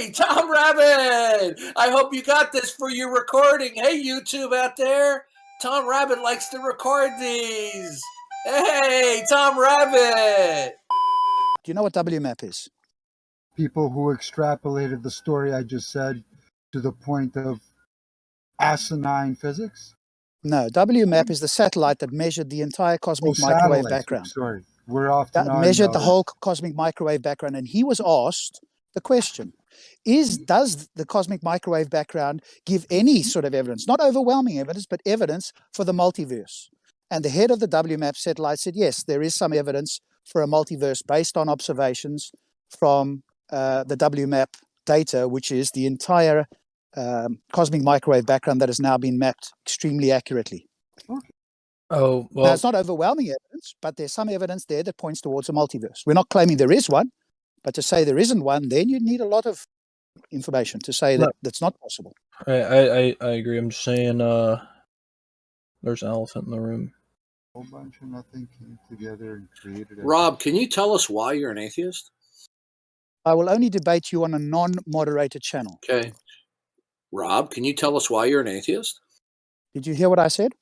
Hey, Tom Rabbit! I hope you got this for your recording. Hey, YouTube out there. Tom Rabbit likes to record these. Hey, Tom Rabbit! Do you know what WMAP is? People who extrapolated the story I just said to the point of asinine physics? No, WMAP is the satellite that measured the entire cosmic microwave satellites. background. Sorry, we're off to That measured the whole cosmic microwave background, and he was asked the question: does the cosmic microwave background give any sort of evidence, not overwhelming evidence, but evidence for the multiverse? And the head of the WMAP satellite said, yes, there is some evidence for a multiverse based on observations from the WMAP data, which is the entire cosmic microwave background that has now been mapped extremely accurately. Oh, well. Now, it's not overwhelming evidence, but there's some evidence there that points towards a multiverse. We're not claiming there is one, but to say there isn't one, then you need a lot of information to say that that's not possible. I agree. I'm just saying there's an elephant in the room. A whole bunch of nothing came together and created it. Rob, can you tell us why you're an atheist? I will only debate you on a non-moderated channel. Okay. Rob, can you tell us why you're an atheist? Did you hear what I said?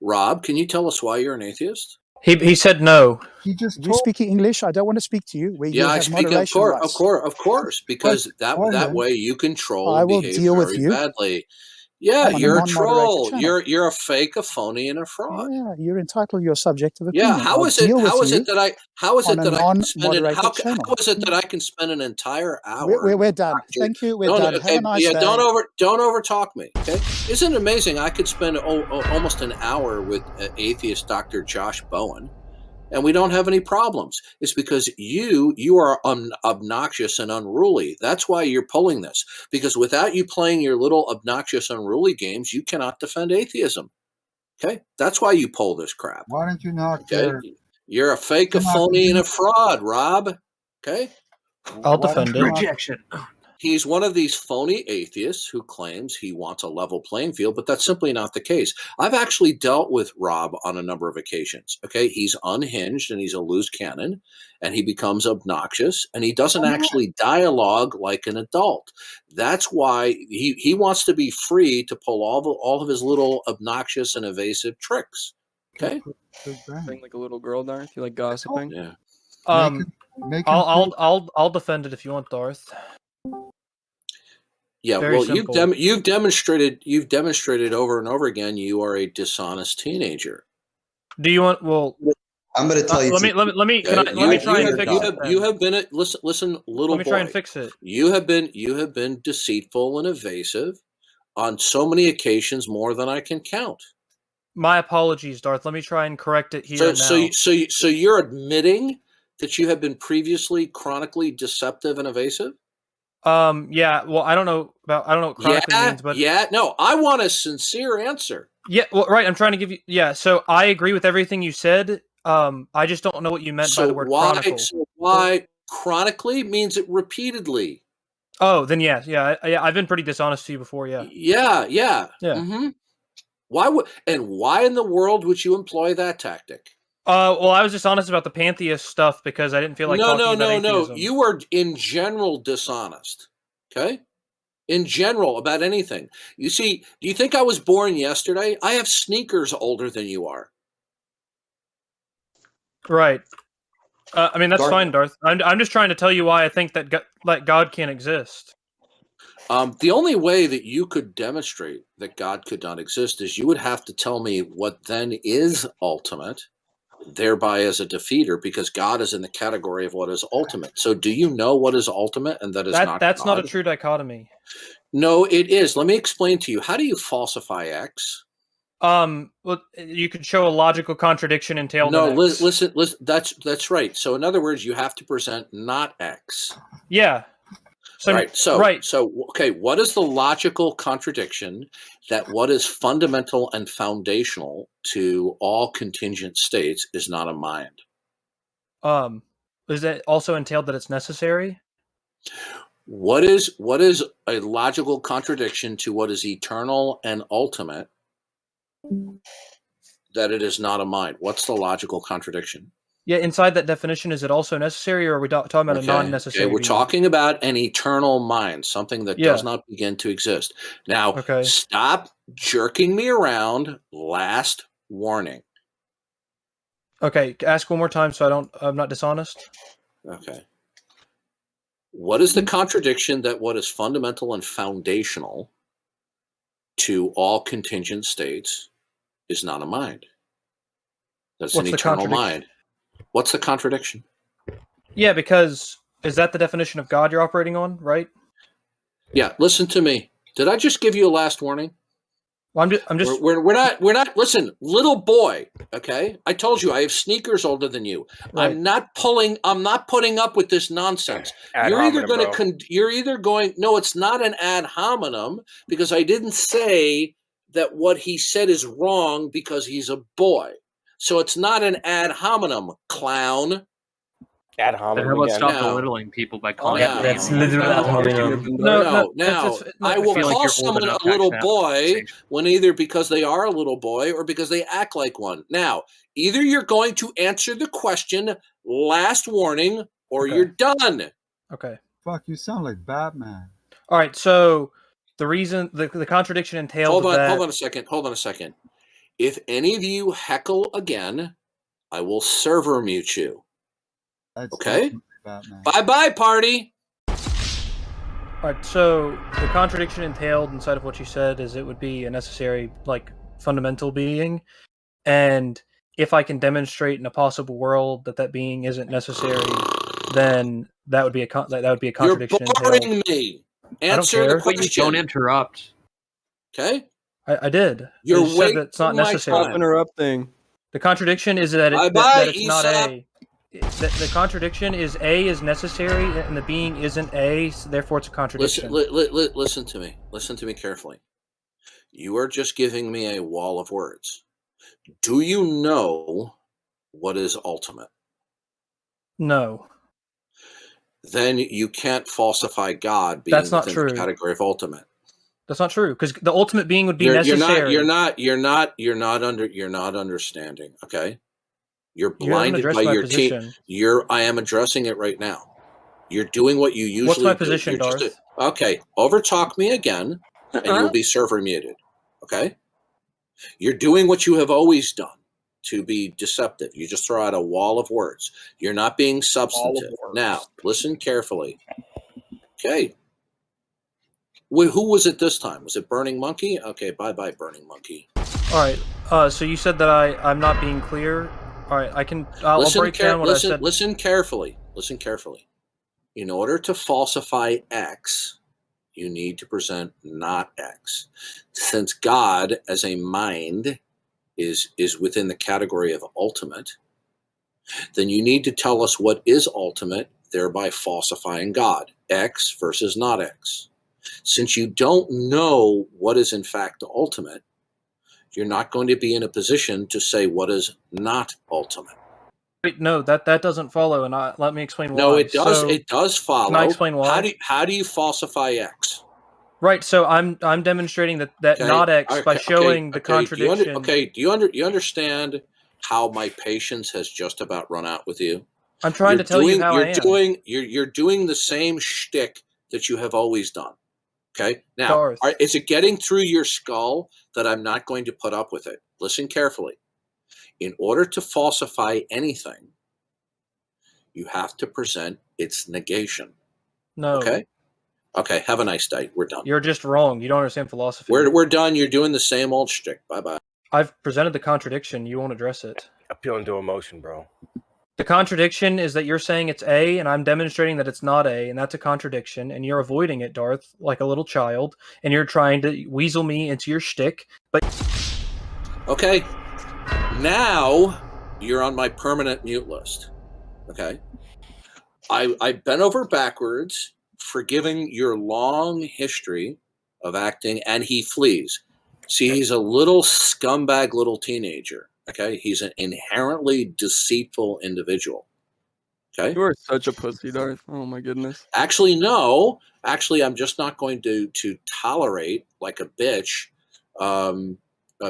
Rob, can you tell us why you're an atheist? He said no. He just You speaking English? I don't want to speak to you. Where you I have speak moderation rights. of course, because that way you control I and will behave deal with very you. badly. Yeah, I'm on a you're a non-moderated troll. channel. You're a fake, a phony, and a fraud. Yeah, you're entitled to your subjective opinion. Yeah, how is it that I can spend an entire hour? We're done. Thank you. We're done. Okay, have a nice day. Don't over talk me. Okay, isn't it amazing? I could spend almost an hour with atheist Dr. Josh Bowen, and we don't have any problems. It's because you are obnoxious and unruly. That's why you're pulling this. Because without you playing your little obnoxious, unruly games, you cannot defend atheism. Okay, that's why you pull this crap. Why don't you knock You're a fake, a phony, and a fraud, Rob. Okay, I'll defend it. Rejection. He's one of these phony atheists who claims he wants a level playing field, but that's simply not the case. I've actually dealt with Rob on a number of occasions. Okay, he's unhinged and he's a loose cannon, and he becomes obnoxious, and he doesn't actually dialogue like an adult. That's why he wants to be free to pull all of his little obnoxious and evasive tricks. Okay, Being like a little girl, Darth. You like gossiping? Yeah. I'll defend it if you want, Darth. Yeah, Very well, simple. you've demonstrated over and over again you are a dishonest teenager. Do you want? Well, I'm going to tell you. Let me try and fix it. You have been listen, little boy. Let me try and fix it. You have been deceitful and evasive on so many occasions, more than I can count. My apologies, Darth. Let me try and correct it here now. So you're admitting that you have been previously chronically deceptive and evasive? Yeah, well, I don't know what chronically means, but no, I want a sincere answer. Yeah, well, right, I'm trying to give you, so I agree with everything you said. I just don't know what you meant by the word chronicle. So why chronically means it repeatedly? Oh, then yeah, I've been pretty dishonest to you before, yeah. Yeah. Mm-hmm. Why in the world would you employ that tactic? Well, I was dishonest about the pantheist stuff because I didn't feel like talking about atheism. You were in general dishonest. Okay? In general, about anything. You see, do you think I was born yesterday? I have sneakers older than you are. Right. I mean, that's fine, Darth. I'm just trying to tell you why I think that God can't exist. The only way that you could demonstrate that God could not exist is you would have to tell me what then is ultimate, thereby as a defeater, because God is in the category of what is ultimate. So do you know what is ultimate and that is not That's God? not a true dichotomy. No, it is. Let me explain to you. How do you falsify X? Well, you could show a logical contradiction entailed in X. Listen, that's right. So in other words, you have to present not X. Yeah. So, right. So, okay, what is the logical contradiction that what is fundamental and foundational to all contingent states is not a mind? Is that also entailed that it's necessary? What is a logical contradiction to what is eternal and ultimate that it is not a mind? What's the logical contradiction? Yeah, inside that definition, is it also necessary, or are we talking about a non-necessary? Okay, we're talking about an eternal mind, something that does not begin to exist. Now, stop jerking me around. Last warning. Okay, ask one more time so I'm not dishonest. Okay. What is the contradiction that what is fundamental and foundational to all contingent states is not a mind? That's an eternal mind. What's the contradiction? Yeah, because is that the definition of God you're operating on, right? Yeah, listen to me. Did I just give you a last warning? Well, I'm just. We're not. Listen, little boy. Okay, I told you I have sneakers older than you. Right. I'm not putting up with this nonsense. You're either going. No, it's not an ad hominem because I didn't say that what he said is wrong because he's a boy. So it's not an ad hominem, clown. Ad hominem. How about stop belittling people by calling them names? That's literally ad hominem. No. I will call someone a little boy when either because they are a little boy or because they act like one. Now, either you're going to answer the question, last warning, or you're done. Okay. Fuck, you sound like Batman. All right, so the reason the contradiction entails Hold on a second. If any of you heckle again, I will server mute you. Okay. Bye, party. All right. So the contradiction entailed inside of what you said is it would be a necessary, like, fundamental being, and if I can demonstrate in a possible world that being isn't necessary, then that would be a contradiction. You're boring me. Answer the question. Don't interrupt. Okay. I did. You're said that it's not necessary. Stop interrupting. The contradiction is that it's not a. The contradiction is A is necessary and the being isn't A, so therefore it's a contradiction. Listen to me. Listen to me carefully. You are just giving me a wall of words. Do you know what is ultimate? No. Then you can't falsify God being That's not within true. The category of ultimate. That's not true because the ultimate being would be necessary. You're not understanding. Okay. You're blinded by your team. I am addressing it right now. You're doing what you usually do. What's my position, Darth? Okay, overtalk me again, and you'll be server muted. Okay? You're doing what you have always done to be deceptive. You just throw out a wall of words. You're not being substantive. Now, listen carefully. Okay. Who was it this time? Was it Burning Monkey? Okay, bye-bye, Burning Monkey. All right. So you said that I'm not being clear. All right, I'll break down what I said. Listen carefully. Listen carefully. In order to falsify X, you need to present not X. Since God as a mind is within the category of ultimate, then you need to tell us what is ultimate, thereby falsifying God. X versus not X. Since you don't know what is in fact ultimate, you're not going to be in a position to say what is not ultimate. Wait, no, that doesn't follow, and let me explain why. No, it does. It does follow. Can I explain why? How do you falsify X? Right. So I'm demonstrating that not X by showing the contradiction. Do you understand how my patience has just about run out with you? I'm trying to tell you how I am. You're doing the same shtick that you have always done. Okay. Now, Darth. Is it getting through your skull that I'm not going to put up with it? Listen carefully. In order to falsify anything, you have to present its negation. No. Okay. Okay. Have a nice day. We're done. You're just wrong. You don't understand philosophy. We're done. You're doing the same old shtick. Bye-bye. I've presented the contradiction. You won't address it. Appealing to emotion, bro. The contradiction is that you're saying it's A, and I'm demonstrating that it's not A, and that's a contradiction, and you're avoiding it, Darth, like a little child, and you're trying to weasel me into your shtick, but... Okay. Now, you're on my permanent mute list. Okay? I bent over backwards, forgiving your long history of acting, and he flees. See, he's a little scumbag little teenager. Okay, he's an inherently deceitful individual. Okay, you are such a pussy, Darth. Oh my goodness. Actually, no. Actually, I'm just not going to tolerate like a bitch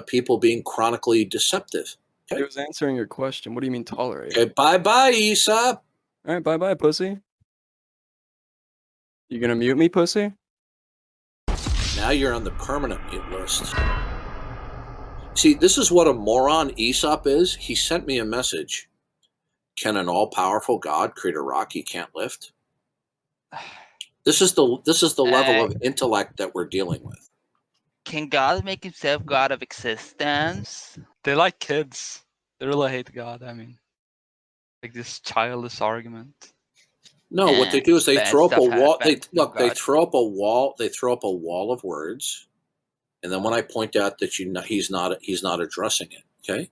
people being chronically deceptive. He was answering your question. What do you mean tolerate? Okay, bye-bye, Aesop. All right, bye-bye, pussy. You gonna mute me, pussy? Now you're on the permanent mute list. See, this is what a moron Aesop is. He sent me a message. Can an all-powerful God create a rock he can't lift? This is the level of intellect that we're dealing with. Can God make himself God of existence? They're like kids. They really hate God. I mean, like this childish argument. No, what they do is they Bad throw up a stuff wall. They happened. Oh, They God. throw up a wall. They throw up a wall of words, and then when I point out that he's not addressing it. Okay,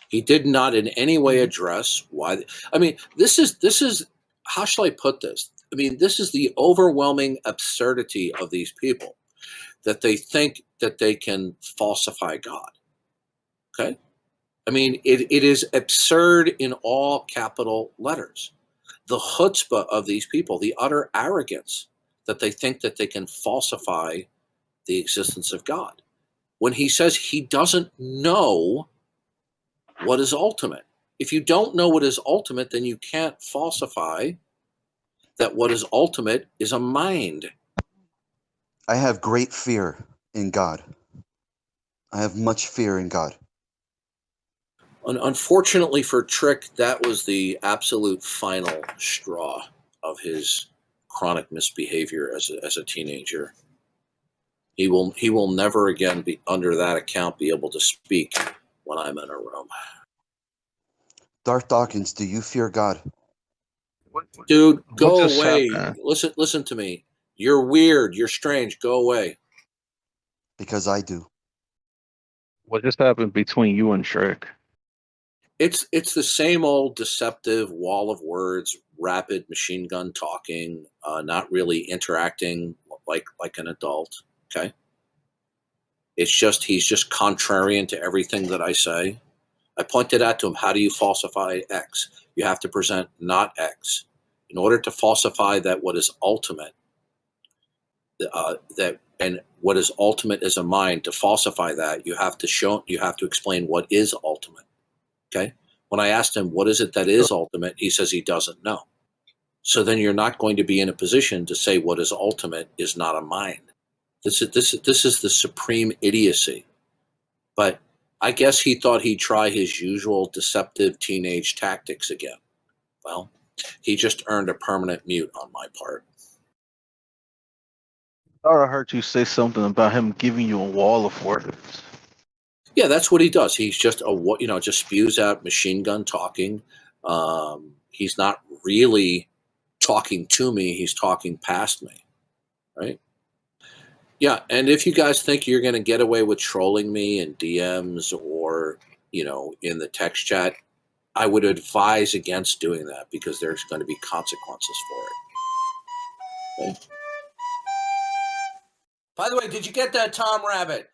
he did not in any way address why. I mean, this is how shall I put this? I mean, this is the overwhelming absurdity of these people that they think that they can falsify God. Okay, I mean, it is absurd in all capital letters. The chutzpah of these people, the utter arrogance that they think that they can falsify the existence of God. When he says he doesn't know what is ultimate. If you don't know what is ultimate, then you can't falsify that what is ultimate is a mind. I have great fear in God. I have much fear in God. Unfortunately for Trick, that was the absolute final straw of his chronic misbehavior as a teenager. He will never again be under that account be able to speak when I'm in a room. Darth Dawkins, do you fear God? Dude, What go just away. happened? Listen to me. You're weird. You're strange. Go away. Because I do. What just happened between you and Shrek? It's the same old deceptive wall of words, rapid machine gun talking, not really interacting like an adult. Okay. It's just he's just contrarian to everything that I say. I pointed out to him, how do you falsify X? You have to present not X. In order to falsify that what is ultimate, and what is ultimate is a mind, to falsify that, you have to explain what is ultimate. Okay? When I asked him, what is it that is ultimate? He says he doesn't know. So then you're not going to be in a position to say what is ultimate is not a mind. This is the supreme idiocy. But I guess he thought he'd try his usual deceptive teenage tactics again. Well, he just earned a permanent mute on my part. I thought I heard you say something about him giving you a wall of words. Yeah, that's what he does. He's just just spews out machine gun talking. He's not really talking to me. He's talking past me, right? Yeah, and if you guys think you're going to get away with trolling me in DMs or in the text chat, I would advise against doing that because there's going to be consequences for it. Okay? By the way, did you get that, Tom Rabbit?